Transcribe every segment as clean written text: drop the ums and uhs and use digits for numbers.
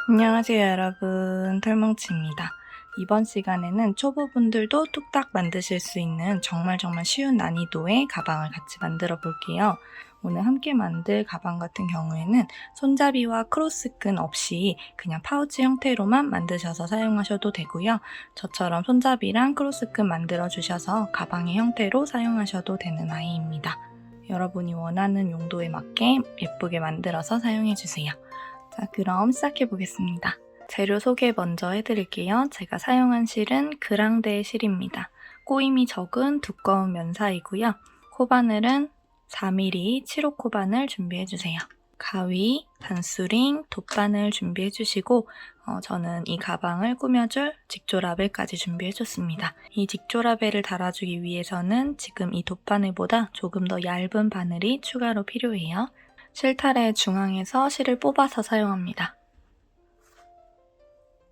안녕하세요 여러분, 털뭉치입니다. 이번 시간에는 초보분들도 뚝딱 만드실 수 있는 정말 쉬운 난이도의 가방을 같이 만들어 볼게요. 오늘 함께 만들 가방 같은 경우에는 손잡이와 크로스끈 없이 그냥 파우치 형태로만 만드셔서 사용하셔도 되고요. 저처럼 손잡이랑 크로스끈 만들어 주셔서 가방의 형태로 사용하셔도 되는 아이입니다. 여러분이 원하는 용도에 맞게 예쁘게 만들어서 사용해 주세요. 자, 그럼 시작해 보겠습니다. 재료 소개 먼저 해드릴게요. 제가 사용한 실은 그랑데 실입니다. 꼬임이 적은 두꺼운 면사이고요. 코바늘은 4mm 7호 코바늘 준비해주세요. 가위, 단수링, 돗바늘 준비해주시고 저는 이 가방을 꾸며줄 직조라벨까지 준비해줬습니다. 이 직조라벨을 달아주기 위해서는 지금 이 돗바늘보다 조금 더 얇은 바늘이 추가로 필요해요. 실타래 중앙에서 실을 뽑아서 사용합니다.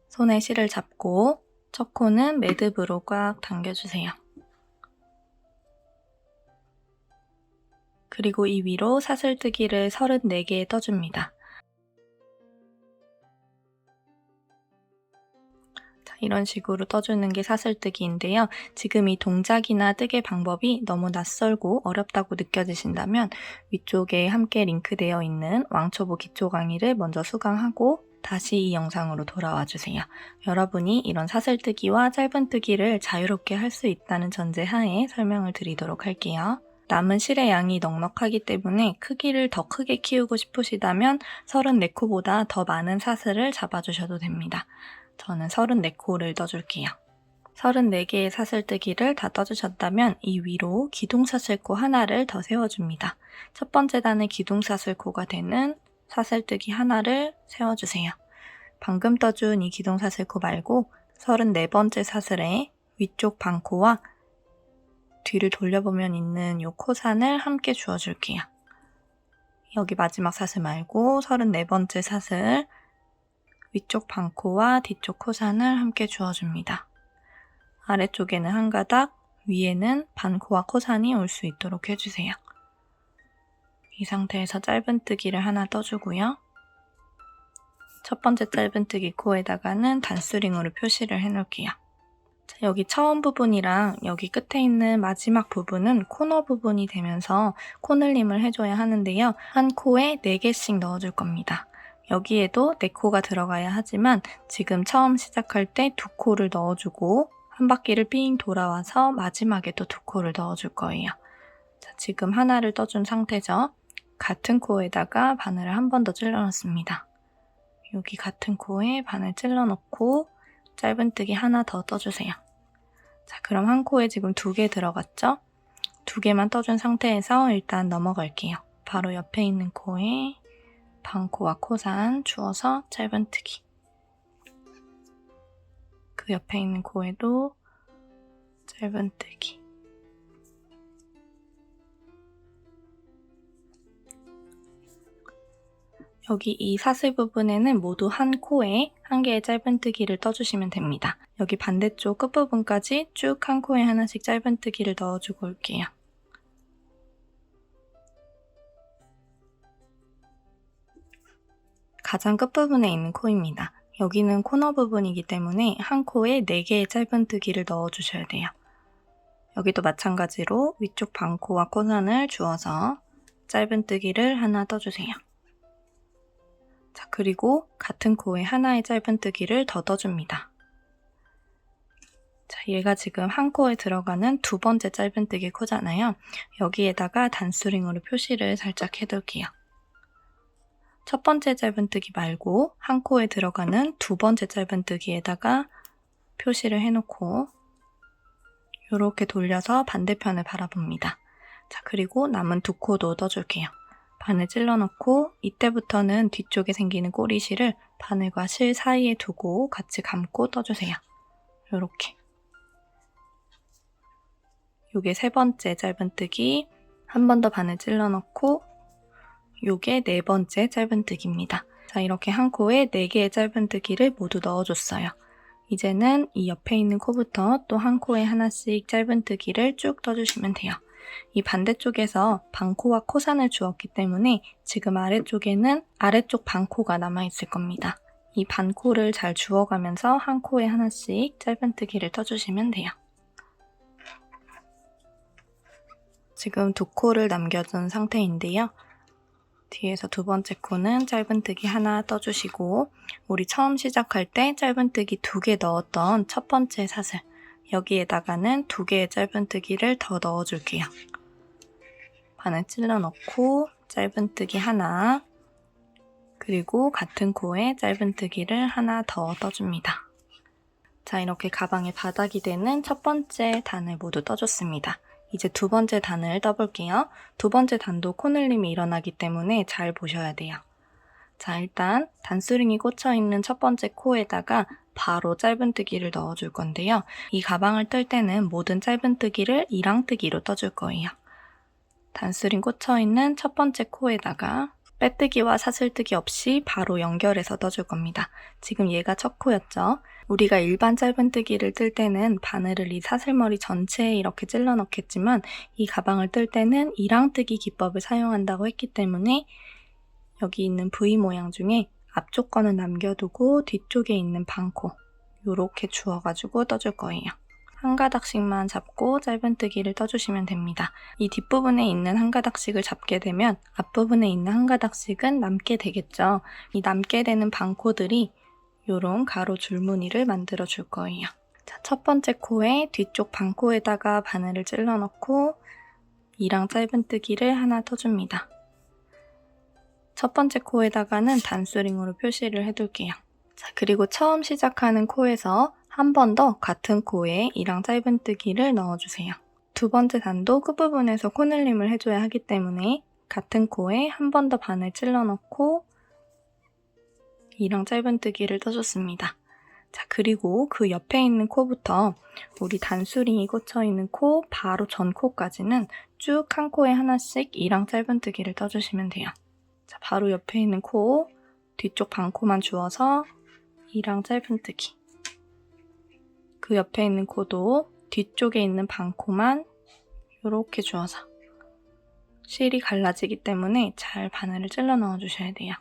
손에 실을 잡고 첫 코는 매듭으로 꽉 당겨주세요. 그리고 이 위로 사슬뜨기를 34개 떠줍니다. 이런 식으로 떠주는 게 사슬뜨기인데요. 지금 이 동작이나 뜨개 방법이 너무 낯설고 어렵다고 느껴지신다면 위쪽에 함께 링크되어 있는 왕초보 기초 강의를 먼저 수강하고 다시 이 영상으로 돌아와 주세요. 여러분이 이런 사슬뜨기와 짧은뜨기를 자유롭게 할 수 있다는 전제 하에 설명을 드리도록 할게요. 남은 실의 양이 넉넉하기 때문에 크기를 더 크게 키우고 싶으시다면 34코보다 더 많은 사슬을 잡아주셔도 됩니다. 저는 34코를 떠줄게요. 34개의 사슬뜨기를 다 떠주셨다면 이 위로 기둥사슬코 하나를 더 세워줍니다. 첫 번째 단의 기둥사슬코가 되는 사슬뜨기 하나를 세워주세요. 방금 떠준 이 기둥사슬코 말고 34번째 사슬에 위쪽 반코와 뒤를 돌려보면 있는 이 코산을 함께 주워줄게요. 여기 마지막 사슬 말고 34번째 사슬 위쪽 반코와 뒤쪽 코산을 함께 주워줍니다. 아래쪽에는 한 가닥, 위에는 반코와 코산이 올 수 있도록 해주세요. 이 상태에서 짧은뜨기를 하나 떠주고요. 첫 번째 짧은뜨기 코에다가는 단수링으로 표시를 해놓을게요. 자, 여기 처음 부분이랑 여기 끝에 있는 마지막 부분은 코너 부분이 되면서 코늘림을 해줘야 하는데요. 한 코에 4개씩 넣어줄 겁니다. 여기에도 4코가 들어가야 하지만 지금 처음 시작할 때 2코를 넣어주고 한 바퀴를 삥 돌아와서 마지막에 또 2코를 넣어줄 거예요. 자, 지금 하나를 떠준 상태죠. 같은 코에다가 바늘을 한 번 더 찔러 넣습니다. 여기 같은 코에 바늘 찔러 넣고 짧은뜨기 하나 더 떠주세요. 자, 그럼 한 코에 지금 2개 들어갔죠? 2개만 떠준 상태에서 일단 넘어갈게요. 바로 옆에 있는 코에 반코와 코산 주워서 짧은뜨기. 그 옆에 있는 코에도 짧은뜨기. 여기 이 사슬 부분에는 모두 한 코에 한 개의 짧은뜨기를 떠주시면 됩니다. 여기 반대쪽 끝부분까지 쭉 한 코에 하나씩 짧은뜨기를 넣어주고 올게요. 가장 끝부분에 있는 코입니다. 여기는 코너 부분이기 때문에 한 코에 4개의 짧은뜨기를 넣어주셔야 돼요. 여기도 마찬가지로 위쪽 반코와 코산을 주워서 짧은뜨기를 하나 떠주세요. 자, 그리고 같은 코에 하나의 짧은뜨기를 더 떠줍니다. 자, 얘가 지금 한 코에 들어가는 2번째 짧은뜨기 코잖아요. 여기에다가 단수링으로 표시를 살짝 해둘게요. 첫 번째 짧은뜨기 말고 한 코에 들어가는 2번째 짧은뜨기에다가 표시를 해놓고 이렇게 돌려서 반대편을 바라봅니다. 자, 그리고 남은 2코도 떠줄게요. 바늘 찔러놓고 이때부터는 뒤쪽에 생기는 꼬리실을 바늘과 실 사이에 두고 같이 감고 떠주세요. 이렇게. 요게 3번째 짧은뜨기, 한 번 더 바늘 찔러놓고 요게 4번째 짧은뜨기입니다. 자, 이렇게 한 코에 4개의 짧은뜨기를 모두 넣어줬어요. 이제는 이 옆에 있는 코부터 또 한 코에 하나씩 짧은뜨기를 쭉 떠주시면 돼요. 이 반대쪽에서 반코와 코산을 주었기 때문에 지금 아래쪽에는 아래쪽 반코가 남아있을 겁니다. 이 반코를 잘 주워가면서 한 코에 하나씩 짧은뜨기를 떠주시면 돼요. 지금 두 코를 남겨둔 상태인데요. 뒤에서 두 번째 코는 짧은뜨기 하나 떠주시고 우리 처음 시작할 때 짧은뜨기 2개 넣었던 첫 번째 사슬 여기에다가는 2개의 짧은뜨기를 더 넣어줄게요. 바늘 찔러 넣고 짧은뜨기 하나 그리고 같은 코에 짧은뜨기를 하나 더 떠줍니다. 자, 이렇게 가방의 바닥이 되는 첫 번째 단을 모두 떠줬습니다. 이제 두 번째 단을 떠볼게요. 두 번째 단도 코늘림이 일어나기 때문에 잘 보셔야 돼요. 자, 일단 단수링이 꽂혀있는 첫 번째 코에다가 바로 짧은뜨기를 넣어줄 건데요. 이 가방을 뜰 때는 모든 짧은뜨기를 이랑뜨기로 떠줄 거예요. 단수링 꽂혀있는 첫 번째 코에다가 빼뜨기와 사슬뜨기 없이 바로 연결해서 떠줄 겁니다. 지금 얘가 첫 코였죠? 우리가 일반 짧은뜨기를 뜰 때는 바늘을 이 사슬머리 전체에 이렇게 찔러 넣겠지만 이 가방을 뜰 때는 이랑뜨기 기법을 사용한다고 했기 때문에 여기 있는 V 모양 중에 앞쪽 거는 남겨두고 뒤쪽에 있는 반코 요렇게 주워가지고 떠줄 거예요. 한 가닥씩만 잡고 짧은뜨기를 떠주시면 됩니다. 이 뒷부분에 있는 한 가닥씩을 잡게 되면 앞부분에 있는 한 가닥씩은 남게 되겠죠. 이 남게 되는 반코들이 요런 가로 줄무늬를 만들어 줄 거예요. 자, 첫 번째 코에 뒤쪽 반코에다가 바늘을 찔러 넣고 이랑 짧은뜨기를 하나 떠줍니다. 첫 번째 코에다가는 단수링으로 표시를 해둘게요. 자, 그리고 처음 시작하는 코에서 한 번 더 같은 코에 이랑 짧은뜨기를 넣어주세요. 두 번째 단도 끝부분에서 코늘림을 해줘야 하기 때문에 같은 코에 한 번 더 바늘 찔러 넣고 이랑 짧은뜨기를 떠줬습니다. 자, 그리고 그 옆에 있는 코부터 우리 단수링이 꽂혀있는 코 바로 전 코까지는 쭉 한 코에 하나씩 이랑 짧은뜨기를 떠주시면 돼요. 자, 바로 옆에 있는 코 뒤쪽 반코만 주워서 이랑 짧은뜨기 그 옆에 있는 코도 뒤쪽에 있는 반코만 이렇게 주워서 실이 갈라지기 때문에 잘 바늘을 찔러 넣어 주셔야 돼요.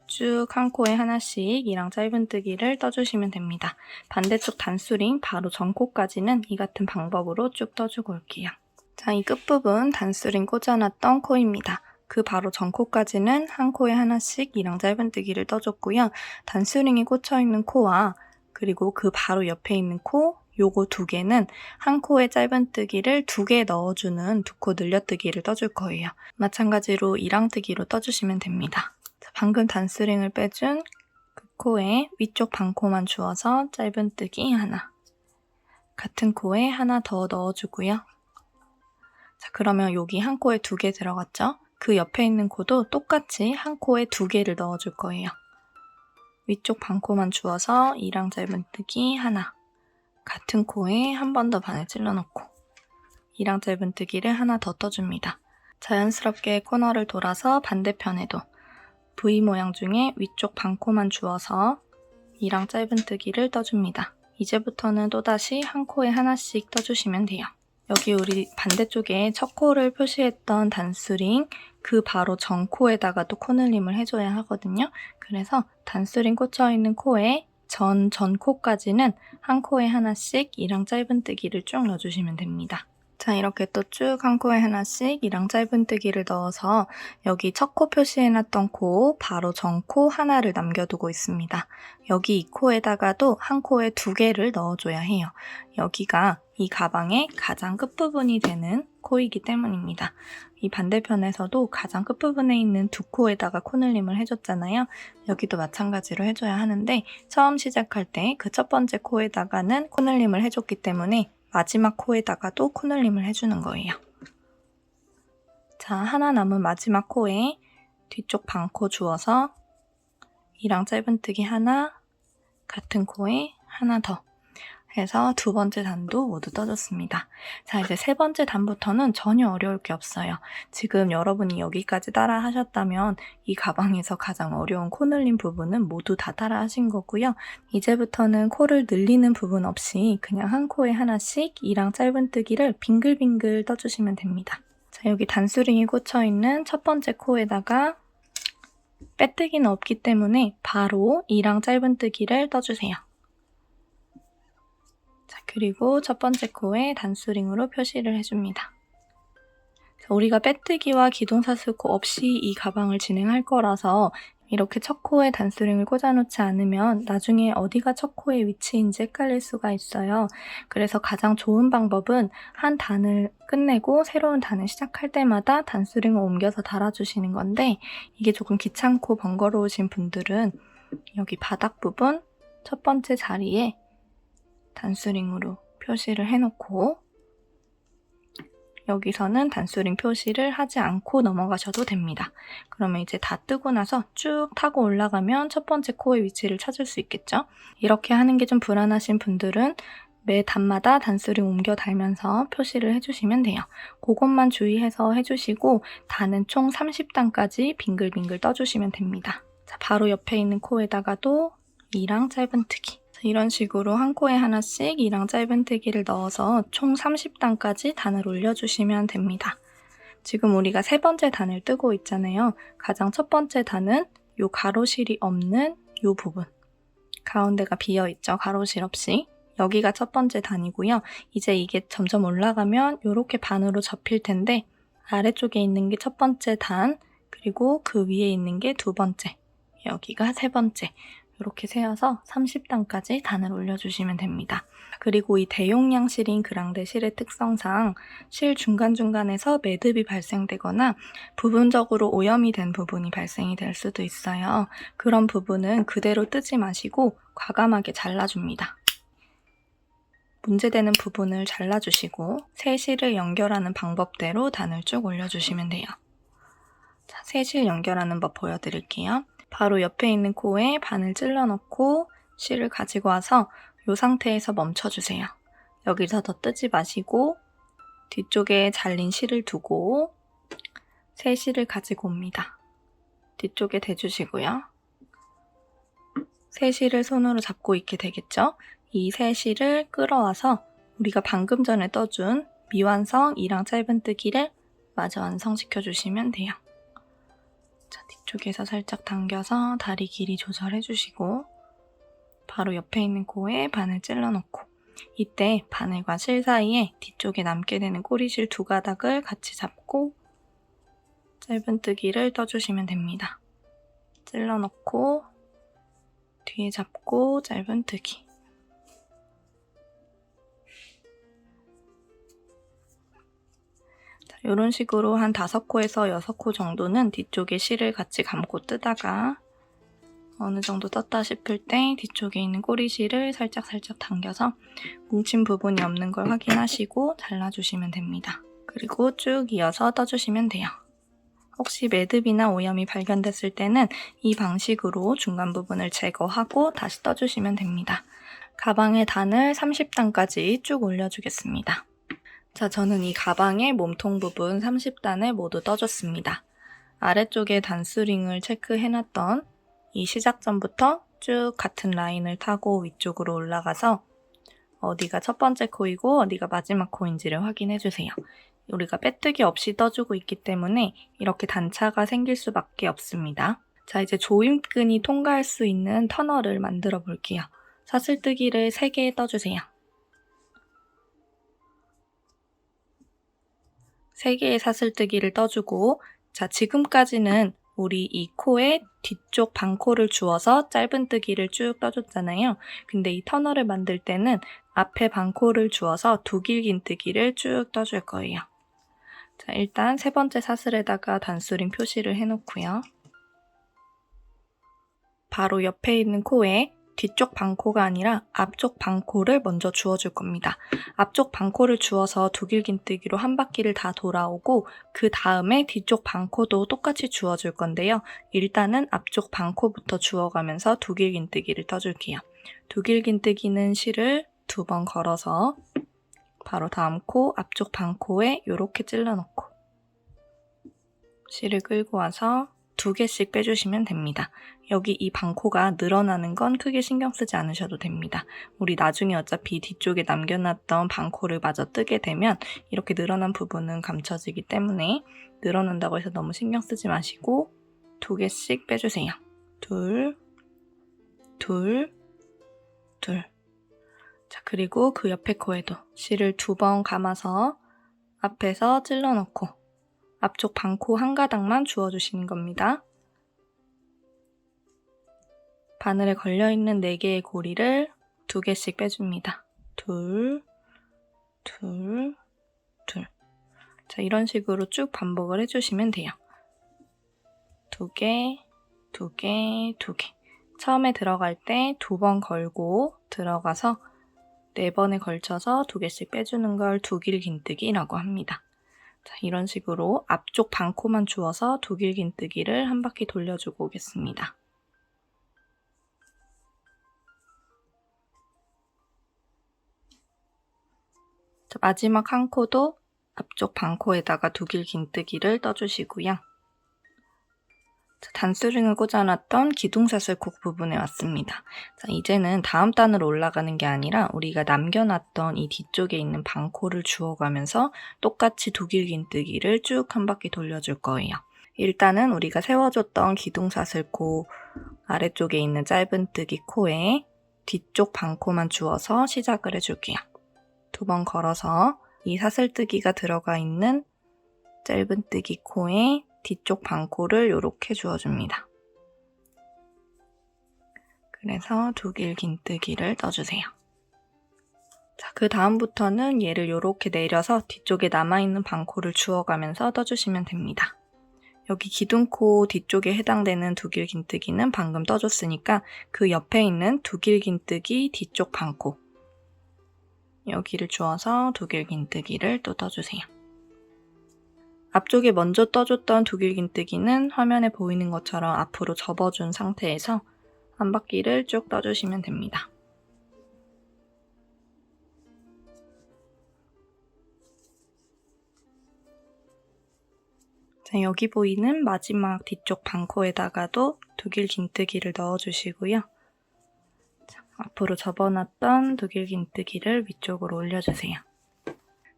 쭉 한 코에 하나씩 이랑 짧은뜨기를 떠주시면 됩니다. 반대쪽 단수링 바로 전 코까지는 이 같은 방법으로 쭉 떠주고 올게요. 자, 이 끝부분 단수링 꽂아놨던 코입니다. 그 바로 전 코까지는 한 코에 하나씩 이랑 짧은뜨기를 떠줬고요. 단수링이 꽂혀있는 코와 그리고 그 바로 옆에 있는 코 요거 2개는 한 코에 짧은뜨기를 2개 넣어주는 2코 늘려뜨기를 떠줄 거예요. 마찬가지로 이랑뜨기로 떠주시면 됩니다. 자, 방금 단수링을 빼준 그 코에 위쪽 반코만 주워서 짧은뜨기 하나 같은 코에 하나 더 넣어주고요. 자, 그러면 여기 한 코에 2개 들어갔죠? 그 옆에 있는 코도 똑같이 한 코에 2개를 넣어줄 거예요. 위쪽 반코만 주워서 이랑 짧은뜨기 하나 같은 코에 한 번 더 바늘 찔러 넣고 이랑 짧은뜨기를 하나 더 떠줍니다. 자연스럽게 코너를 돌아서 반대편에도 V 모양 중에 위쪽 반코만 주워서 이랑 짧은뜨기를 떠줍니다. 이제부터는 또다시 한 코에 하나씩 떠주시면 돼요. 여기 우리 반대쪽에 첫 코를 표시했던 단수링 그 바로 전 코에다가 또 코늘림을 해줘야 하거든요. 그래서 단수링 꽂혀있는 코에 전 코까지는 한 코에 하나씩 이랑 짧은뜨기를 쭉 넣어주시면 됩니다. 자, 이렇게 또 쭉 한 코에 하나씩 이랑 짧은뜨기를 넣어서 여기 첫 코 표시해놨던 코 바로 전 코 하나를 남겨두고 있습니다. 여기 이 코에다가도 한 코에 2개를 넣어줘야 해요. 여기가 이 가방의 가장 끝부분이 되는 코이기 때문입니다. 이 반대편에서도 가장 끝부분에 있는 2코에다가 코늘림을 해줬잖아요. 여기도 마찬가지로 해줘야 하는데 처음 시작할 때 그 첫 번째 코에다가는 코늘림을 해줬기 때문에 마지막 코에다가도 코늘림을 해주는 거예요. 자, 하나 남은 마지막 코에 뒤쪽 반코 주워서 이랑 짧은뜨기 하나, 같은 코에 하나 더 해서 두 번째 단도 모두 떠줬습니다. 자, 이제 세 번째 단부터는 전혀 어려울 게 없어요. 지금 여러분이 여기까지 따라 하셨다면 이 가방에서 가장 어려운 코 늘림 부분은 모두 다 따라 하신 거고요. 이제부터는 코를 늘리는 부분 없이 그냥 한 코에 하나씩 이랑 짧은뜨기를 빙글빙글 떠주시면 됩니다. 자, 여기 단수링이 꽂혀있는 첫 번째 코에다가 빼뜨기는 없기 때문에 바로 이랑 짧은뜨기를 떠주세요. 자, 그리고 첫 번째 코에 단수링으로 표시를 해줍니다. 자, 우리가 빼뜨기와 기동사슬코 없이 이 가방을 진행할 거라서 이렇게 첫 코에 단수링을 꽂아놓지 않으면 나중에 어디가 첫 코의 위치인지 헷갈릴 수가 있어요. 그래서 가장 좋은 방법은 한 단을 끝내고 새로운 단을 시작할 때마다 단수링을 옮겨서 달아주시는 건데, 이게 조금 귀찮고 번거로우신 분들은 여기 바닥 부분 첫 번째 자리에 단수링으로 표시를 해놓고 여기서는 단수링 표시를 하지 않고 넘어가셔도 됩니다. 그러면 이제 다 뜨고 나서 쭉 타고 올라가면 첫 번째 코의 위치를 찾을 수 있겠죠? 이렇게 하는 게 좀 불안하신 분들은 매 단마다 단수링 옮겨 달면서 표시를 해주시면 돼요. 그것만 주의해서 해주시고 단은 총 30단까지 빙글빙글 떠주시면 됩니다. 자, 바로 옆에 있는 코에다가도 이랑 짧은뜨기. 이런 식으로 한 코에 하나씩 이랑 짧은뜨기를 넣어서 총 30단까지 단을 올려주시면 됩니다. 지금 우리가 세 번째 단을 뜨고 있잖아요. 가장 첫 번째 단은 이 가로실이 없는 이 부분. 가운데가 비어있죠. 가로실 없이. 여기가 첫 번째 단이고요. 이제 이게 점점 올라가면 이렇게 반으로 접힐 텐데 아래쪽에 있는 게 첫 번째 단, 그리고 그 위에 있는 게 두 번째, 여기가 세 번째. 이렇게 세어서 30단까지 단을 올려주시면 됩니다. 그리고 이 대용량 실인 그랑데 실의 특성상 실 중간중간에서 매듭이 발생되거나 부분적으로 오염이 된 부분이 발생이 될 수도 있어요. 그런 부분은 그대로 뜨지 마시고 과감하게 잘라줍니다. 문제되는 부분을 잘라주시고 새 실을 연결하는 방법대로 단을 쭉 올려주시면 돼요. 자, 새 실 연결하는 법 보여드릴게요. 바로 옆에 있는 코에 바늘 찔러 넣고 실을 가지고 와서 이 상태에서 멈춰주세요. 여기서 더 뜨지 마시고 뒤쪽에 잘린 실을 두고 새 실을 가지고 옵니다. 뒤쪽에 대주시고요. 새 실을 손으로 잡고 있게 되겠죠? 이 새 실을 끌어와서 우리가 방금 전에 떠준 미완성 이랑 짧은뜨기를 마저 완성시켜 주시면 돼요. 자, 뒤쪽에서 살짝 당겨서 다리 길이 조절해 주시고 바로 옆에 있는 코에 바늘 찔러 넣고 이때 바늘과 실 사이에 뒤쪽에 남게 되는 꼬리실 두 가닥을 같이 잡고 짧은뜨기를 떠주시면 됩니다. 찔러 넣고 뒤에 잡고 짧은뜨기. 이런 식으로 한 5코에서 6코 정도는 뒤쪽에 실을 같이 감고 뜨다가 어느 정도 떴다 싶을 때 뒤쪽에 있는 꼬리실을 살짝 당겨서 뭉친 부분이 없는 걸 확인하시고 잘라주시면 됩니다. 그리고 쭉 이어서 떠주시면 돼요. 혹시 매듭이나 오염이 발견됐을 때는 이 방식으로 중간 부분을 제거하고 다시 떠주시면 됩니다. 가방의 단을 30단까지 쭉 올려주겠습니다. 자, 저는 이 가방의 몸통 부분 30단을 모두 떠줬습니다. 아래쪽에 단수링을 체크해놨던 이 시작점부터 쭉 같은 라인을 타고 위쪽으로 올라가서 어디가 첫 번째 코이고 어디가 마지막 코인지를 확인해주세요. 우리가 빼뜨기 없이 떠주고 있기 때문에 이렇게 단차가 생길 수밖에 없습니다. 자, 이제 조임끈이 통과할 수 있는 터널을 만들어 볼게요. 사슬뜨기를 3개 떠주세요. 3개의 사슬뜨기를 떠주고, 자, 지금까지는 우리 이 코에 뒤쪽 반코를 주어서 짧은뜨기를 쭉 떠줬잖아요. 근데 이 터널을 만들 때는 앞에 반코를 주어서 두길긴뜨기를 쭉 떠줄 거예요. 자, 일단 세 번째 사슬에다가 단수링 표시를 해놓고요. 바로 옆에 있는 코에 뒤쪽 반코가 아니라 앞쪽 반코를 먼저 주워줄 겁니다. 앞쪽 반코를 주워서 두길긴뜨기로 한 바퀴를 다 돌아오고 그 다음에 뒤쪽 반코도 똑같이 주워줄 건데요. 일단은 앞쪽 반코부터 주워가면서 두길긴뜨기를 떠줄게요. 두길긴뜨기는 실을 2번 걸어서 바로 다음 코 앞쪽 반코에 이렇게 찔러 넣고 실을 끌고 와서 2개씩 빼주시면 됩니다. 여기 이 방코가 늘어나는 건 크게 신경 쓰지 않으셔도 됩니다. 우리 나중에 어차피 뒤쪽에 남겨놨던 방코를 마저 뜨게 되면 이렇게 늘어난 부분은 감춰지기 때문에 늘어난다고 해서 너무 신경 쓰지 마시고 2개씩 빼주세요. 둘, 둘, 둘. 자, 그리고 그 옆에 코에도 실을 2번 감아서 앞에서 찔러 넣고 앞쪽 방코 한 가닥만 주워주시는 겁니다. 바늘에 걸려있는 4개의 고리를 2개씩 빼줍니다. 둘, 둘, 둘. 자, 이런 식으로 쭉 반복을 해주시면 돼요. 2개, 2개, 2개. 처음에 들어갈 때 2번 걸고 들어가서 4번에 걸쳐서 2개씩 빼주는 걸 두길 긴뜨기라고 합니다. 자, 이런 식으로 앞쪽 방코만 주워서 두길 긴뜨기를 한 바퀴 돌려주고 오겠습니다. 자, 마지막 한 코도 앞쪽 방코에다가 두길 긴뜨기를 떠주시고요. 자, 단수링을 꽂아놨던 기둥사슬콕 부분에 왔습니다. 자, 이제는 다음 단으로 올라가는 게 아니라 우리가 남겨놨던 이 뒤쪽에 있는 방코를 주워가면서 똑같이 두길 긴뜨기를 쭉 한 바퀴 돌려줄 거예요. 일단은 우리가 세워줬던 기둥사슬콕 아래쪽에 있는 짧은뜨기 코에 뒤쪽 방코만 주워서 시작을 해줄게요. 2번 걸어서 이 사슬뜨기가 들어가 있는 짧은뜨기 코에 뒤쪽 방코를 이렇게 주워줍니다. 그래서 두길 긴뜨기를 떠주세요. 자, 그 다음부터는 얘를 이렇게 내려서 뒤쪽에 남아있는 방코를 주워가면서 떠주시면 됩니다. 여기 기둥코 뒤쪽에 해당되는 두길 긴뜨기는 방금 떠줬으니까 그 옆에 있는 두길 긴뜨기 뒤쪽 방코 여기를 주워서 두길 긴뜨기를 또 떠주세요. 앞쪽에 먼저 떠줬던 두길 긴뜨기는 화면에 보이는 것처럼 앞으로 접어준 상태에서 한 바퀴를 쭉 떠주시면 됩니다. 자, 여기 보이는 마지막 뒤쪽 방코에다가도 두길 긴뜨기를 넣어주시고요. 자, 앞으로 접어놨던 두길 긴뜨기를 위쪽으로 올려주세요.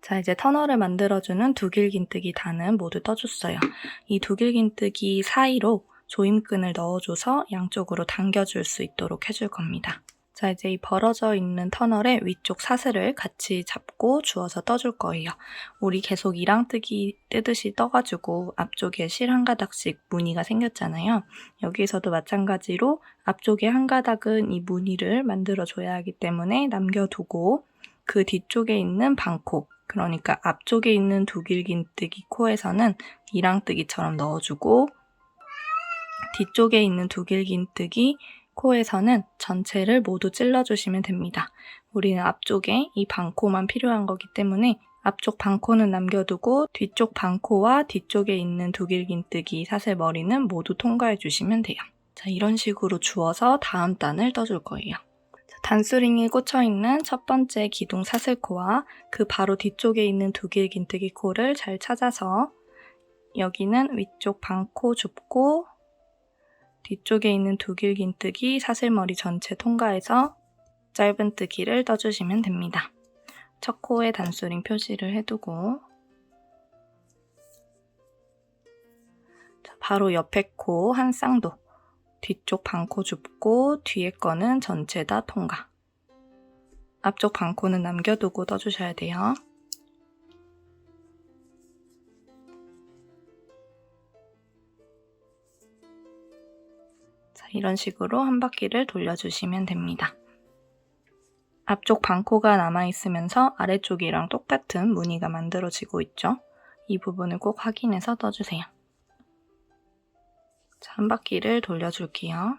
자, 이제 터널을 만들어주는 두길 긴뜨기 단은 모두 떠줬어요. 이 두길 긴뜨기 사이로 조임끈을 넣어줘서 양쪽으로 당겨줄 수 있도록 해줄 겁니다. 자, 이제 이 벌어져 있는 터널의 위쪽 사슬을 같이 잡고 주워서 떠줄 거예요. 우리 계속 이랑뜨기 뜨듯이 떠가지고 앞쪽에 실 한 가닥씩 무늬가 생겼잖아요. 여기서도 마찬가지로 앞쪽에 한 가닥은 이 무늬를 만들어줘야 하기 때문에 남겨두고 그 뒤쪽에 있는 방코, 그러니까 앞쪽에 있는 두길 긴뜨기 코에서는 이랑뜨기처럼 넣어주고 뒤쪽에 있는 두길 긴뜨기 코에서는 전체를 모두 찔러주시면 됩니다. 우리는 앞쪽에 이 방코만 필요한 거기 때문에 앞쪽 방코는 남겨두고 뒤쪽 방코와 뒤쪽에 있는 두길 긴뜨기 사슬머리는 모두 통과해 주시면 돼요. 자, 이런 식으로 주워서 다음 단을 떠줄 거예요. 단수링이 꽂혀있는 첫 번째 기둥 사슬코와 그 바로 뒤쪽에 있는 두길 긴뜨기 코를 잘 찾아서 여기는 위쪽 방코 줍고 뒤쪽에 있는 두길 긴뜨기 사슬머리 전체 통과해서 짧은뜨기를 떠주시면 됩니다. 첫 코에 단수링 표시를 해두고 바로 옆에 코 한 쌍도 뒤쪽 방코 줍고 뒤에 거는 전체 다 통과. 앞쪽 방코는 남겨두고 떠주셔야 돼요. 자, 이런 식으로 한 바퀴를 돌려주시면 됩니다. 앞쪽 방코가 남아있으면서 아래쪽이랑 똑같은 무늬가 만들어지고 있죠. 이 부분을 꼭 확인해서 떠주세요. 자, 한 바퀴를 돌려줄게요.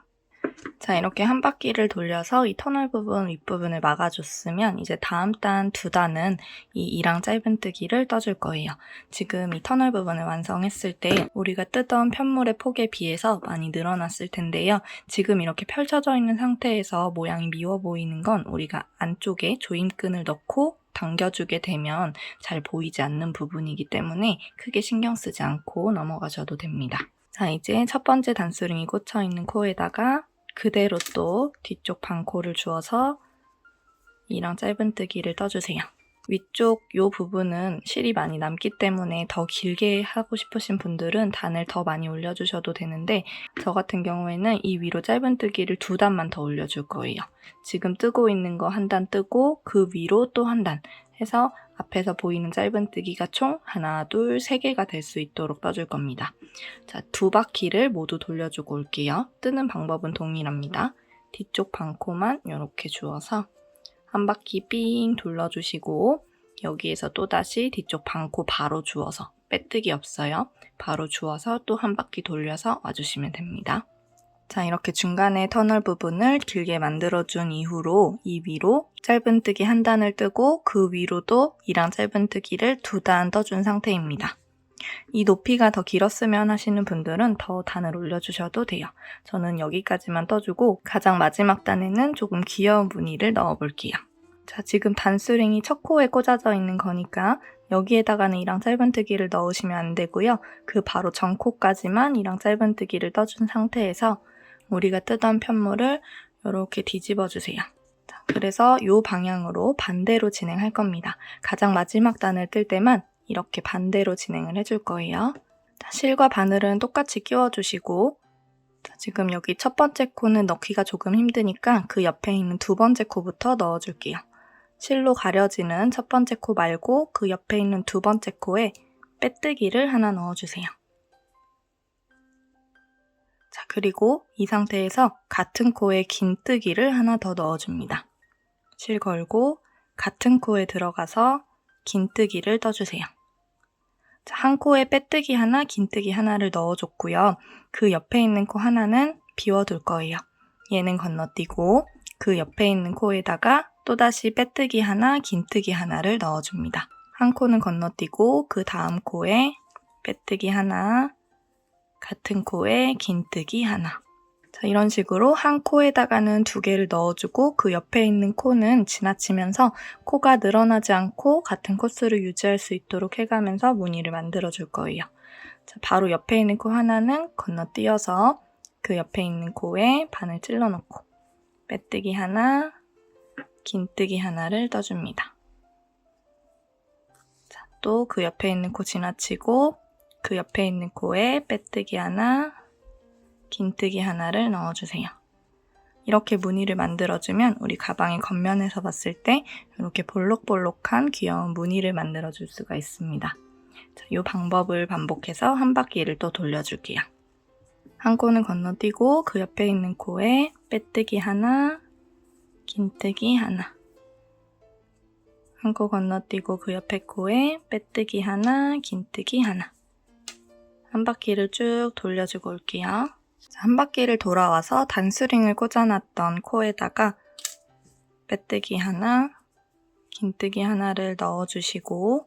자, 이렇게 한 바퀴를 돌려서 이 터널 부분 윗부분을 막아줬으면 이제 다음 단 두 단은 이 이랑 짧은뜨기를 떠줄 거예요. 지금 이 터널 부분을 완성했을 때 우리가 뜨던 편물의 폭에 비해서 많이 늘어났을 텐데요. 지금 이렇게 펼쳐져 있는 상태에서 모양이 미워 보이는 건 우리가 안쪽에 조임끈을 넣고 당겨주게 되면 잘 보이지 않는 부분이기 때문에 크게 신경 쓰지 않고 넘어가셔도 됩니다. 자, 이제 첫 번째 단수링이 꽂혀 있는 코에다가 그대로 또 뒤쪽 반코를 주어서 이랑 짧은뜨기를 떠주세요. 위쪽 요 부분은 실이 많이 남기 때문에 더 길게 하고 싶으신 분들은 단을 더 많이 올려주셔도 되는데 저 같은 경우에는 이 위로 짧은뜨기를 2단만 더 올려줄 거예요. 지금 뜨고 있는 거 한 단 뜨고 그 위로 또 한 단 해서 앞에서 보이는 짧은뜨기가 총 하나, 둘, 3개가 될 수 있도록 떠줄 겁니다. 자, 2바퀴를 모두 돌려주고 올게요. 뜨는 방법은 동일합니다. 뒤쪽 반코만 이렇게 주어서 한 바퀴 삥 둘러주시고 여기에서 또다시 뒤쪽 반코 바로 주어서 빼뜨기 없어요. 바로 주어서 또 한 바퀴 돌려서 와주시면 됩니다. 자, 이렇게 중간에 터널 부분을 길게 만들어준 이후로 이 위로 짧은뜨기 한 단을 뜨고 그 위로도 이랑 짧은뜨기를 2단 떠준 상태입니다. 이 높이가 더 길었으면 하시는 분들은 더 단을 올려주셔도 돼요. 저는 여기까지만 떠주고 가장 마지막 단에는 조금 귀여운 무늬를 넣어볼게요. 자, 지금 단수링이 첫 코에 꽂아져 있는 거니까 여기에다가는 이랑 짧은뜨기를 넣으시면 안 되고요. 그 바로 전 코까지만 이랑 짧은뜨기를 떠준 상태에서 우리가 뜨던 편물을 이렇게 뒤집어 주세요. 자, 그래서 이 방향으로 반대로 진행할 겁니다. 가장 마지막 단을 뜰 때만 이렇게 반대로 진행을 해줄 거예요. 자, 실과 바늘은 똑같이 끼워주시고 자, 지금 여기 첫 번째 코는 넣기가 조금 힘드니까 그 옆에 있는 두 번째 코부터 넣어줄게요. 실로 가려지는 첫 번째 코 말고 그 옆에 있는 두 번째 코에 빼뜨기를 하나 넣어주세요. 자, 그리고 이 상태에서 같은 코에 긴뜨기를 하나 더 넣어줍니다. 실 걸고 같은 코에 들어가서 긴뜨기를 떠주세요. 자, 한 코에 빼뜨기 하나, 긴뜨기 하나를 넣어줬고요. 그 옆에 있는 코 하나는 비워둘 거예요. 얘는 건너뛰고 그 옆에 있는 코에다가 또다시 빼뜨기 하나, 긴뜨기 하나를 넣어줍니다. 한 코는 건너뛰고 그 다음 코에 빼뜨기 하나, 같은 코에 긴뜨기 하나. 자, 이런 식으로 한 코에다가는 2개를 넣어주고 그 옆에 있는 코는 지나치면서 코가 늘어나지 않고 같은 코스를 유지할 수 있도록 해가면서 무늬를 만들어줄 거예요. 자, 바로 옆에 있는 코 하나는 건너뛰어서 그 옆에 있는 코에 바늘 찔러놓고 빼뜨기 하나, 긴뜨기 하나를 떠줍니다. 자, 또 그 옆에 있는 코 지나치고 그 옆에 있는 코에 빼뜨기 하나, 긴뜨기 하나를 넣어주세요. 이렇게 무늬를 만들어주면 우리 가방의 겉면에서 봤을 때 이렇게 볼록볼록한 귀여운 무늬를 만들어줄 수가 있습니다. 자, 이 방법을 반복해서 한 바퀴를 또 돌려줄게요. 한 코는 건너뛰고 그 옆에 있는 코에 빼뜨기 하나, 긴뜨기 하나. 한 코 건너뛰고 그 옆에 코에 빼뜨기 하나, 긴뜨기 하나. 한 바퀴를 쭉 돌려주고 올게요. 한 바퀴를 돌아와서 단수링을 꽂아놨던 코에다가 빼뜨기 하나, 긴뜨기 하나를 넣어주시고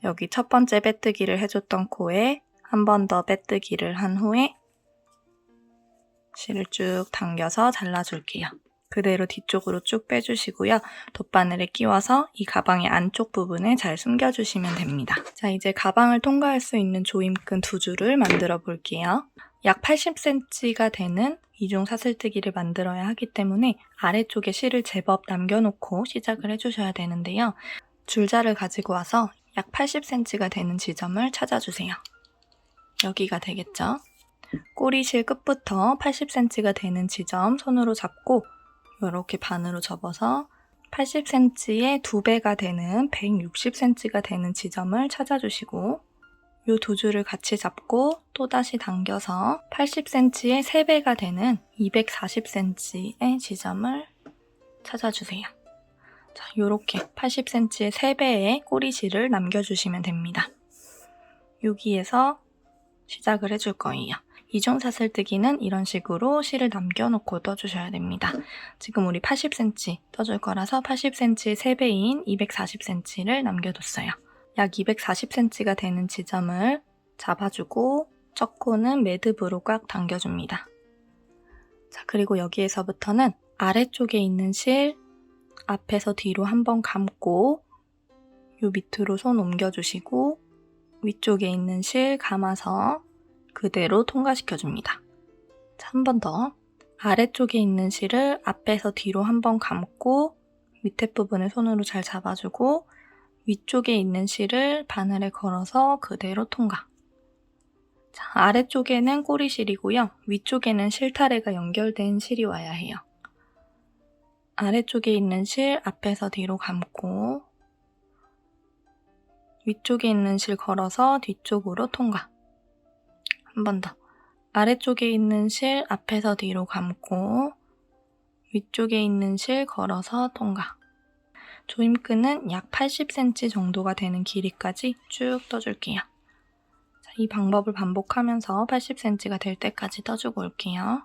여기 첫 번째 빼뜨기를 해줬던 코에 한 번 더 빼뜨기를 한 후에 실을 쭉 당겨서 잘라줄게요. 그대로 뒤쪽으로 쭉 빼주시고요. 돗바늘에 끼워서 이 가방의 안쪽 부분에 잘 숨겨주시면 됩니다. 자, 이제 가방을 통과할 수 있는 조임끈 2줄을 만들어 볼게요. 약 80cm가 되는 이중 사슬뜨기를 만들어야 하기 때문에 아래쪽에 실을 제법 남겨놓고 시작을 해주셔야 되는데요. 줄자를 가지고 와서 약 80cm가 되는 지점을 찾아주세요. 여기가 되겠죠? 꼬리실 끝부터 80cm가 되는 지점 손으로 잡고 이렇게 반으로 접어서 80cm의 2배가 되는 160cm가 되는 지점을 찾아주시고 이 2줄을 같이 잡고 또다시 당겨서 80cm의 3배가 되는 240cm의 지점을 찾아주세요. 자, 이렇게 80cm의 3배의 꼬리실을 남겨주시면 됩니다. 여기에서 시작을 해줄 거예요. 이중 사슬뜨기는 이런 식으로 실을 남겨놓고 떠주셔야 됩니다. 지금 우리 80cm 떠줄 거라서 80cm의 3배인 240cm를 남겨뒀어요. 약 240cm가 되는 지점을 잡아주고 첫 코는 매듭으로 꽉 당겨줍니다. 자, 그리고 여기에서부터는 아래쪽에 있는 실 앞에서 뒤로 한번 감고 요 밑으로 손 옮겨주시고 위쪽에 있는 실 감아서 그대로 통과시켜줍니다. 한 번 더. 아래쪽에 있는 실을 앞에서 뒤로 한번 감고 밑에 부분을 손으로 잘 잡아주고 위쪽에 있는 실을 바늘에 걸어서 그대로 통과. 자, 아래쪽에는 꼬리실이고요. 위쪽에는 실타래가 연결된 실이 와야 해요. 아래쪽에 있는 실 앞에서 뒤로 감고 위쪽에 있는 실 걸어서 뒤쪽으로 통과. 한 번 더. 아래쪽에 있는 실 앞에서 뒤로 감고 위쪽에 있는 실 걸어서 통과. 조임끈은 약 80cm 정도가 되는 길이까지 쭉 떠줄게요. 자, 이 방법을 반복하면서 80cm가 될 때까지 떠주고 올게요.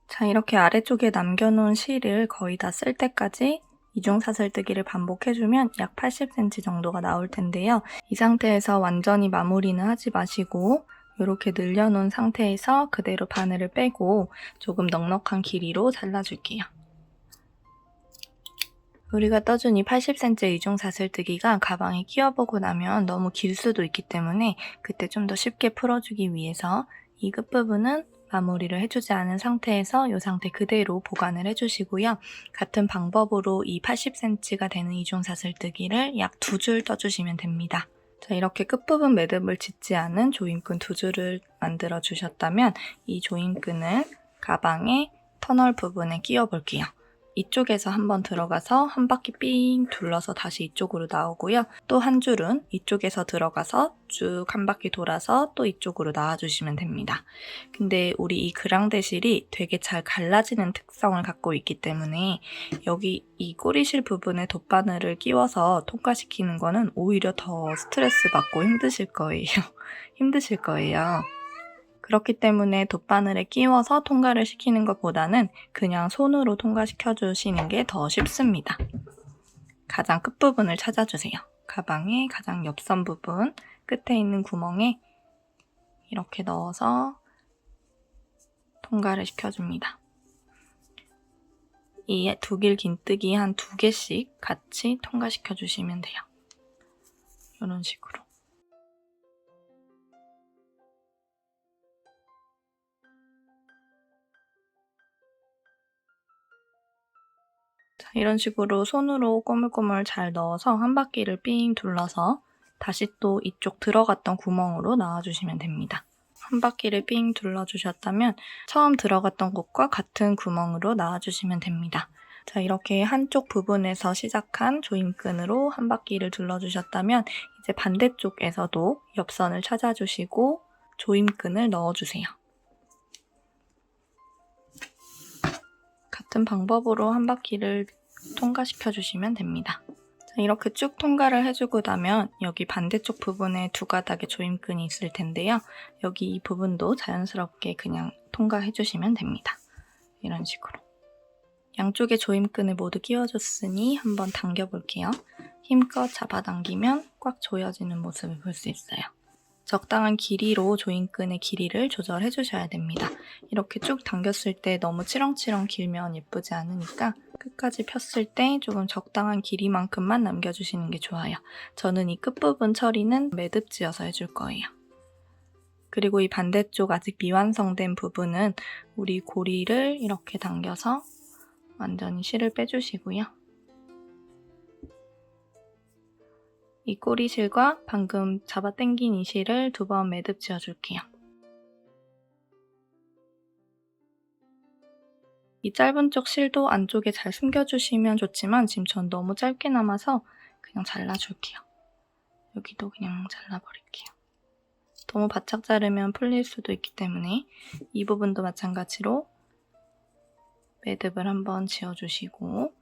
자, 이렇게 아래쪽에 남겨놓은 실을 거의 다 쓸 때까지 이중사슬뜨기를 반복해주면 약 80cm 정도가 나올 텐데요. 이 상태에서 완전히 마무리는 하지 마시고 이렇게 늘려놓은 상태에서 그대로 바늘을 빼고 조금 넉넉한 길이로 잘라줄게요. 우리가 떠준 이 80cm 이중사슬뜨기가 가방에 끼워보고 나면 너무 길 수도 있기 때문에 그때 좀 더 쉽게 풀어주기 위해서 이 끝부분은 마무리를 해주지 않은 상태에서 이 상태 그대로 보관을 해주시고요. 같은 방법으로 이 80cm가 되는 이중사슬뜨기를 약 2줄 떠주시면 됩니다. 자, 이렇게 끝부분 매듭을 짓지 않은 조임끈 2줄을 만들어 주셨다면 이 조임끈을 가방의 터널 부분에 끼워 볼게요. 이쪽에서 한번 들어가서 한 바퀴 삥 둘러서 다시 이쪽으로 나오고요. 또 한 줄은 이쪽에서 들어가서 쭉 한 바퀴 돌아서 또 이쪽으로 나와주시면 됩니다. 근데 우리 이 그랑데실이 되게 잘 갈라지는 특성을 갖고 있기 때문에 여기 이 꼬리실 부분에 돗바늘을 끼워서 통과시키는 거는 오히려 더 스트레스 받고 힘드실 거예요. 힘드실 거예요. 그렇기 때문에 돗바늘에 끼워서 통과를 시키는 것보다는 그냥 손으로 통과시켜 주시는 게 더 쉽습니다. 가장 끝부분을 찾아주세요. 가방의 가장 옆선 부분 끝에 있는 구멍에 이렇게 넣어서 통과를 시켜줍니다. 이 두길 긴뜨기 한 2개씩 같이 통과시켜 주시면 돼요. 이런 식으로. 자, 이런 식으로 손으로 꼬물꼬물 잘 넣어서 한 바퀴를 삥 둘러서 다시 또 이쪽 들어갔던 구멍으로 나와주시면 됩니다. 한 바퀴를 삥 둘러주셨다면 처음 들어갔던 곳과 같은 구멍으로 나와주시면 됩니다. 자, 이렇게 한쪽 부분에서 시작한 조임끈으로 한 바퀴를 둘러주셨다면 이제 반대쪽에서도 옆선을 찾아주시고 조임끈을 넣어주세요. 같은 방법으로 한 바퀴를 통과시켜 주시면 됩니다. 자, 이렇게 쭉 통과를 해주고 나면 여기 반대쪽 부분에 2가닥의 조임끈이 있을 텐데요. 여기 이 부분도 자연스럽게 그냥 통과해 주시면 됩니다. 이런 식으로. 양쪽에 조임끈을 모두 끼워줬으니 한번 당겨볼게요. 힘껏 잡아당기면 꽉 조여지는 모습을 볼 수 있어요. 적당한 길이로 조임끈의 길이를 조절해 주셔야 됩니다. 이렇게 쭉 당겼을 때 너무 치렁치렁 길면 예쁘지 않으니까 끝까지 폈을 때 조금 적당한 길이만큼만 남겨주시는 게 좋아요. 저는 이 끝부분 처리는 매듭 지어서 해줄 거예요. 그리고 이 반대쪽 아직 미완성된 부분은 우리 고리를 이렇게 당겨서 완전히 실을 빼주시고요. 이 꼬리실과 방금 잡아당긴 이 실을 2번 매듭 지어줄게요. 이 짧은 쪽 실도 안쪽에 잘 숨겨주시면 좋지만 지금 전 너무 짧게 남아서 그냥 잘라줄게요. 여기도 그냥 잘라버릴게요. 너무 바짝 자르면 풀릴 수도 있기 때문에 이 부분도 마찬가지로 매듭을 한번 지어주시고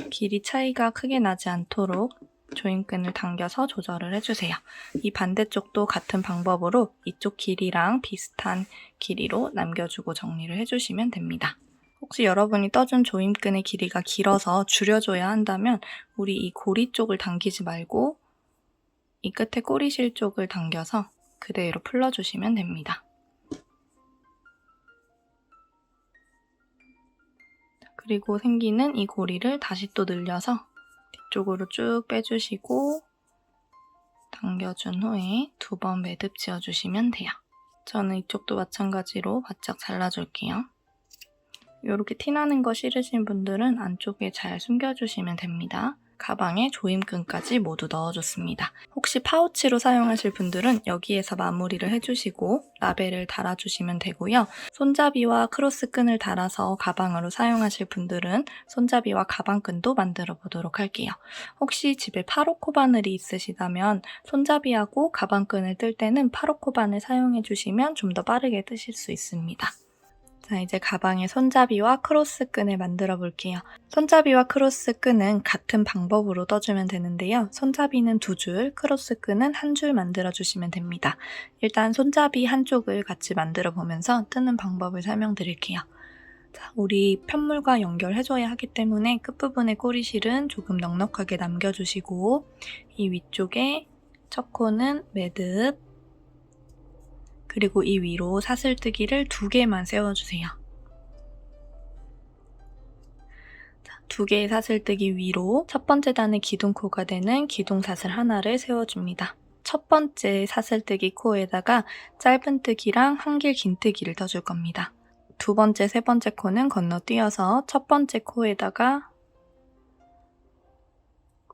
길이 차이가 크게 나지 않도록 조임끈을 당겨서 조절을 해주세요. 이 반대쪽도 같은 방법으로 이쪽 길이랑 비슷한 길이로 남겨주고 정리를 해주시면 됩니다. 혹시 여러분이 떠준 조임끈의 길이가 길어서 줄여줘야 한다면 우리 이 고리 쪽을 당기지 말고 이 끝에 꼬리실 쪽을 당겨서 그대로 풀러주시면 됩니다. 그리고 생기는 이 고리를 다시 또 늘려서 뒤쪽으로 쭉 빼주시고 당겨준 후에 2번 매듭 지어주시면 돼요. 저는 이쪽도 마찬가지로 바짝 잘라줄게요. 이렇게 티나는 거 싫으신 분들은 안쪽에 잘 숨겨주시면 됩니다. 가방에 조임끈까지 모두 넣어줬습니다. 혹시 파우치로 사용하실 분들은 여기에서 마무리를 해주시고 라벨을 달아주시면 되고요. 손잡이와 크로스끈을 달아서 가방으로 사용하실 분들은 손잡이와 가방끈도 만들어 보도록 할게요. 혹시 집에 파로코 바늘이 있으시다면 손잡이하고 가방끈을 뜰 때는 파로코 바늘 사용해주시면 좀 더 빠르게 뜨실 수 있습니다. 자, 이제 가방에 손잡이와 크로스끈을 만들어 볼게요. 손잡이와 크로스끈은 같은 방법으로 떠주면 되는데요. 손잡이는 2줄, 크로스끈은 1줄 만들어 주시면 됩니다. 일단 손잡이 한쪽을 같이 만들어 보면서 뜨는 방법을 설명드릴게요. 자, 우리 편물과 연결해줘야 하기 때문에 끝부분의 꼬리실은 조금 넉넉하게 남겨주시고 이 위쪽에 첫 코는 매듭, 그리고 이 위로 사슬뜨기를 2개만 세워주세요. 2개의 사슬뜨기 위로 첫 번째 단의 기둥코가 되는 기둥사슬 하나를 세워줍니다. 첫 번째 사슬뜨기 코에다가 짧은뜨기랑 한길 긴뜨기를 떠줄 겁니다. 2번째, 3번째 코는 건너뛰어서 첫 번째 코에다가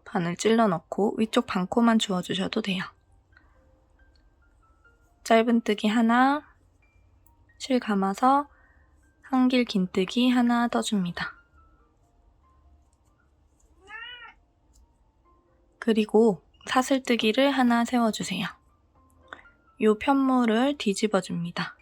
바늘 찔러 넣고 위쪽 반코만 주워주셔도 돼요. 짧은뜨기 하나, 실 감아서 한길 긴뜨기 하나 떠줍니다. 그리고 사슬뜨기를 하나 세워주세요. 이 편물을 뒤집어줍니다.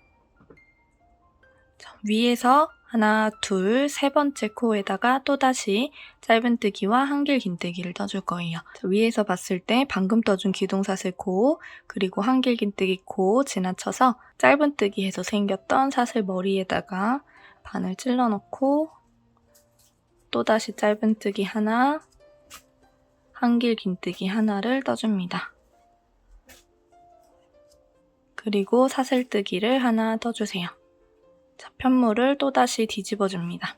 위에서 하나, 둘, 3번째 코에다가 또다시 짧은뜨기와 한길 긴뜨기를 떠줄 거예요. 위에서 봤을 때 방금 떠준 기둥사슬 코, 그리고 한길 긴뜨기 코 지나쳐서 짧은뜨기에서 생겼던 사슬 머리에다가 바늘 찔러 넣고 또다시 짧은뜨기 하나, 한길 긴뜨기 하나를 떠줍니다. 그리고 사슬뜨기를 하나 떠주세요. 자, 편물을 또다시 뒤집어줍니다.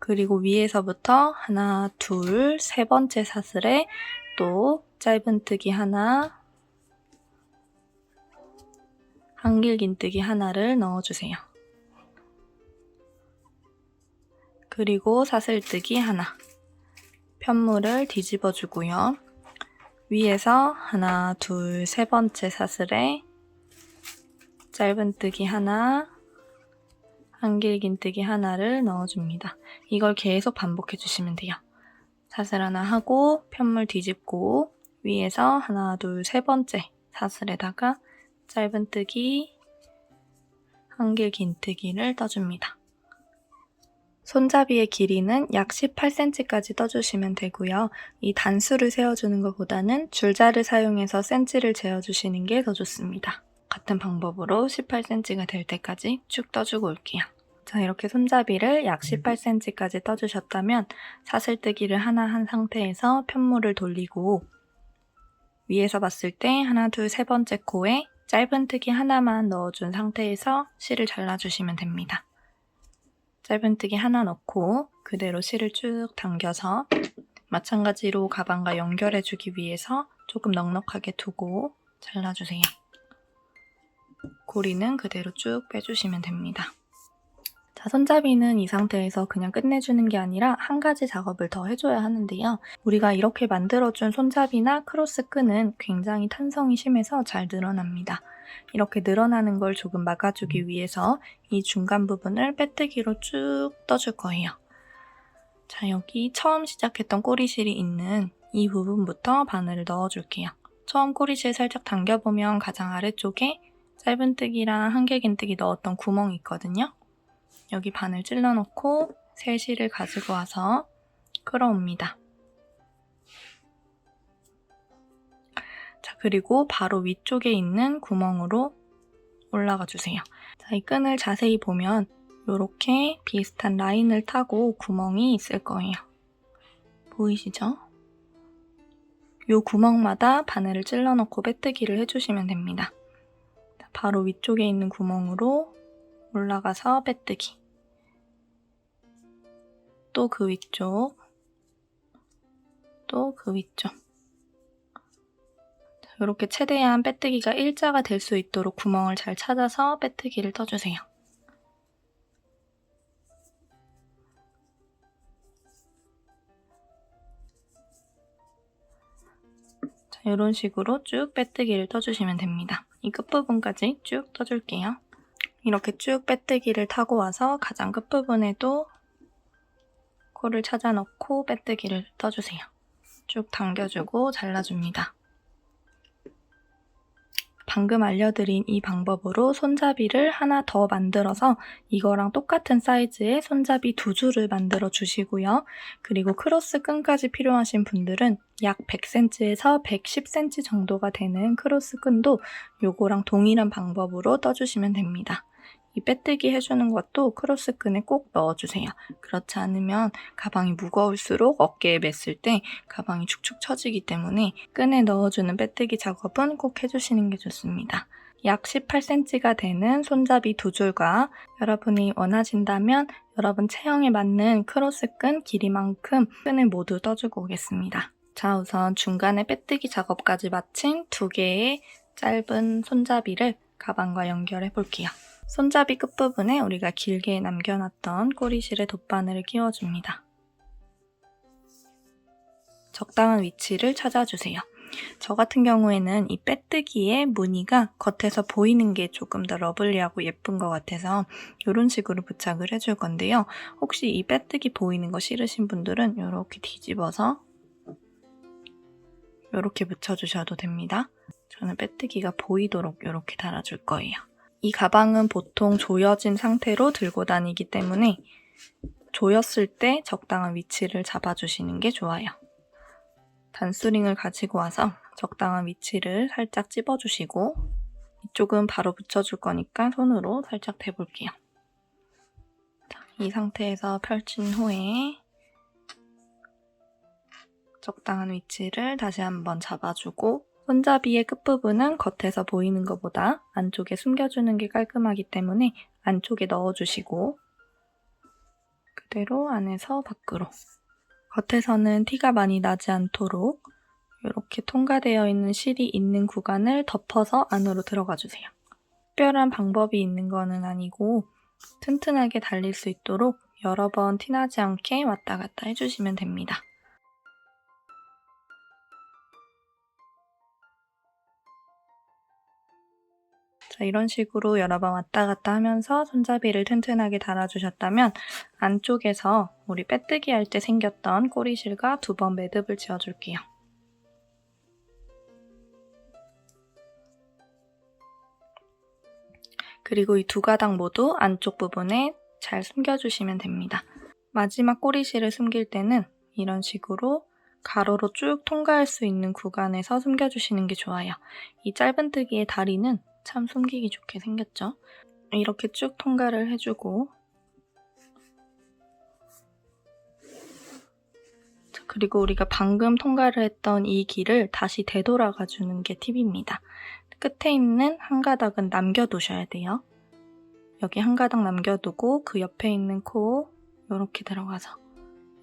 그리고 위에서부터 하나, 둘, 3번째 사슬에 또 짧은뜨기 하나, 한길 긴뜨기 하나를 넣어주세요. 그리고 사슬뜨기 하나, 편물을 뒤집어주고요. 위에서 하나, 둘, 3번째 사슬에 짧은뜨기 하나, 한길 긴뜨기 하나를 넣어줍니다. 이걸 계속 반복해주시면 돼요. 사슬 하나 하고 편물 뒤집고 위에서 하나, 둘, 3번째 사슬에다가 짧은뜨기, 한길 긴뜨기를 떠줍니다. 손잡이의 길이는 약 18cm까지 떠주시면 되고요. 이 단수를 세워주는 것보다는 줄자를 사용해서 센치를 재어주시는 게 더 좋습니다. 같은 방법으로 18cm가 될 때까지 쭉 떠주고 올게요. 자, 이렇게 손잡이를 약 18cm까지 떠주셨다면 사슬뜨기를 하나 한 상태에서 편물을 돌리고 위에서 봤을 때 하나, 둘, 3번째 코에 짧은뜨기 하나만 넣어준 상태에서 실을 잘라주시면 됩니다. 짧은뜨기 하나 넣고 그대로 실을 쭉 당겨서 마찬가지로 가방과 연결해주기 위해서 조금 넉넉하게 두고 잘라주세요. 고리는 그대로 쭉 빼주시면 됩니다. 자, 손잡이는 이 상태에서 그냥 끝내주는 게 아니라 한 가지 작업을 더 해줘야 하는데요. 우리가 이렇게 만들어준 손잡이나 크로스끈은 굉장히 탄성이 심해서 잘 늘어납니다. 이렇게 늘어나는 걸 조금 막아주기 위해서 이 중간 부분을 빼뜨기로 쭉 떠줄 거예요. 자, 여기 처음 시작했던 꼬리실이 있는 이 부분부터 바늘을 넣어줄게요. 처음 꼬리실 살짝 당겨보면 가장 아래쪽에 짧은뜨기랑 한길긴뜨기 넣었던 구멍이 있거든요. 여기 바늘 찔러 넣고 새 실을 가지고 와서 끌어옵니다. 자, 그리고 바로 위쪽에 있는 구멍으로 올라가 주세요. 자, 이 끈을 자세히 보면 이렇게 비슷한 라인을 타고 구멍이 있을 거예요. 보이시죠? 이 구멍마다 바늘을 찔러 넣고 빼뜨기를 해주시면 됩니다. 자, 바로 위쪽에 있는 구멍으로 올라가서 빼뜨기. 또 그 위쪽, 또 그 위쪽. 이렇게 최대한 빼뜨기가 일자가 될 수 있도록 구멍을 잘 찾아서 빼뜨기를 떠주세요. 자, 이런 식으로 쭉 빼뜨기를 떠주시면 됩니다. 이 끝부분까지 쭉 떠줄게요. 이렇게 쭉 빼뜨기를 타고 와서 가장 끝부분에도 코를 찾아 넣고 빼뜨기를 떠주세요. 쭉 당겨주고 잘라줍니다. 방금 알려드린 이 방법으로 손잡이를 하나 더 만들어서 이거랑 똑같은 사이즈의 손잡이 2줄을 만들어 주시고요. 그리고 크로스 끈까지 필요하신 분들은 약 100cm에서 110cm 정도가 되는 크로스 끈도 요거랑 동일한 방법으로 떠주시면 됩니다. 이 빼뜨기 해주는 것도 크로스 끈에 꼭 넣어주세요. 그렇지 않으면 가방이 무거울수록 어깨에 맸을 때 가방이 축축 처지기 때문에 끈에 넣어주는 빼뜨기 작업은 꼭 해주시는 게 좋습니다. 약 18cm가 되는 손잡이 2줄과 여러분이 원하신다면 여러분 체형에 맞는 크로스 끈 길이만큼 끈을 모두 떠주고 오겠습니다. 자, 우선 중간에 빼뜨기 작업까지 마친 2개의 짧은 손잡이를 가방과 연결해 볼게요. 손잡이 끝부분에 우리가 길게 남겨놨던 꼬리실에 돗바늘을 끼워줍니다. 적당한 위치를 찾아주세요. 저 같은 경우에는 이 빼뜨기의 무늬가 겉에서 보이는 게 조금 더 러블리하고 예쁜 것 같아서 이런 식으로 부착을 해줄 건데요. 혹시 이 빼뜨기 보이는 거 싫으신 분들은 이렇게 뒤집어서 이렇게 붙여주셔도 됩니다. 저는 빼뜨기가 보이도록 이렇게 달아줄 거예요. 이 가방은 보통 조여진 상태로 들고 다니기 때문에 조였을 때 적당한 위치를 잡아주시는 게 좋아요. 단수링을 가지고 와서 적당한 위치를 살짝 찝어주시고 이쪽은 바로 붙여줄 거니까 손으로 살짝 대볼게요. 자, 이 상태에서 펼친 후에 적당한 위치를 다시 한번 잡아주고 손잡이의 끝부분은 겉에서 보이는 것보다 안쪽에 숨겨주는 게 깔끔하기 때문에 안쪽에 넣어주시고 그대로 안에서 밖으로 겉에서는 티가 많이 나지 않도록 이렇게 통과되어 있는 실이 있는 구간을 덮어서 안으로 들어가 주세요. 특별한 방법이 있는 거는 아니고 튼튼하게 달릴 수 있도록 여러 번 티나지 않게 왔다 갔다 해주시면 됩니다. 자, 이런 식으로 여러 번 왔다 갔다 하면서 손잡이를 튼튼하게 달아주셨다면 안쪽에서 우리 빼뜨기 할 때 생겼던 꼬리실과 2번 매듭을 지어줄게요. 그리고 이 2가닥 모두 안쪽 부분에 잘 숨겨주시면 됩니다. 마지막 꼬리실을 숨길 때는 이런 식으로 가로로 쭉 통과할 수 있는 구간에서 숨겨주시는 게 좋아요. 이 짧은뜨기의 다리는 참 숨기기 좋게 생겼죠? 이렇게 쭉 통과를 해주고 자, 그리고 우리가 방금 통과를 했던 이 길을 다시 되돌아가 주는 게 팁입니다. 끝에 있는 한 가닥은 남겨두셔야 돼요. 여기 한 가닥 남겨두고 그 옆에 있는 코 이렇게 들어가서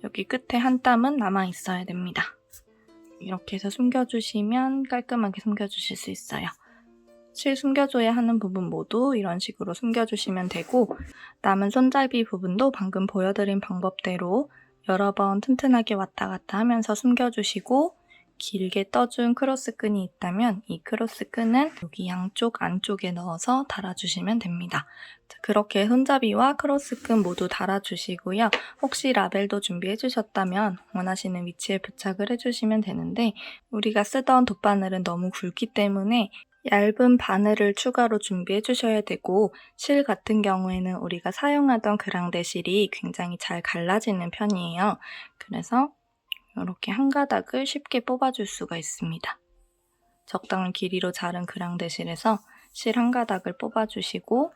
여기 끝에 한 땀은 남아있어야 됩니다. 이렇게 해서 숨겨주시면 깔끔하게 숨겨주실 수 있어요. 실 숨겨줘야 하는 부분 모두 이런 식으로 숨겨주시면 되고 남은 손잡이 부분도 방금 보여드린 방법대로 여러 번 튼튼하게 왔다 갔다 하면서 숨겨주시고 길게 떠준 크로스 끈이 있다면 이 크로스 끈은 여기 양쪽 안쪽에 넣어서 달아주시면 됩니다. 자, 그렇게 손잡이와 크로스 끈 모두 달아주시고요. 혹시 라벨도 준비해주셨다면 원하시는 위치에 부착을 해주시면 되는데 우리가 쓰던 돗바늘은 너무 굵기 때문에 얇은 바늘을 추가로 준비해 주셔야 되고 실 같은 경우에는 우리가 사용하던 그랑데 실이 굉장히 잘 갈라지는 편이에요. 그래서 이렇게 한 가닥을 쉽게 뽑아줄 수가 있습니다. 적당한 길이로 자른 그랑데 실에서 실 한 가닥을 뽑아주시고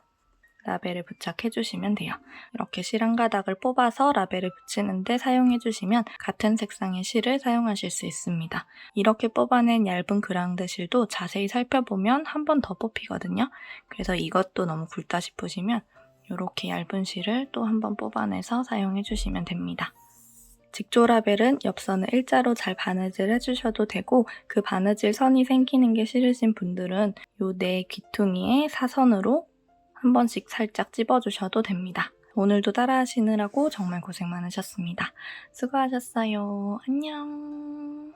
라벨을 부착해주시면 돼요. 이렇게 실 한 가닥을 뽑아서 라벨을 붙이는데 사용해주시면 같은 색상의 실을 사용하실 수 있습니다. 이렇게 뽑아낸 얇은 그랑데 실도 자세히 살펴보면 한 번 더 뽑히거든요. 그래서 이것도 너무 굵다 싶으시면 이렇게 얇은 실을 또 한 번 뽑아내서 사용해주시면 됩니다. 직조라벨은 옆선을 일자로 잘 바느질 해주셔도 되고 그 바느질 선이 생기는 게 싫으신 분들은 요 내 귀퉁이에 사선으로 한 번씩 살짝 찝어주셔도 됩니다. 오늘도 따라하시느라고 정말 고생 많으셨습니다. 수고하셨어요. 안녕.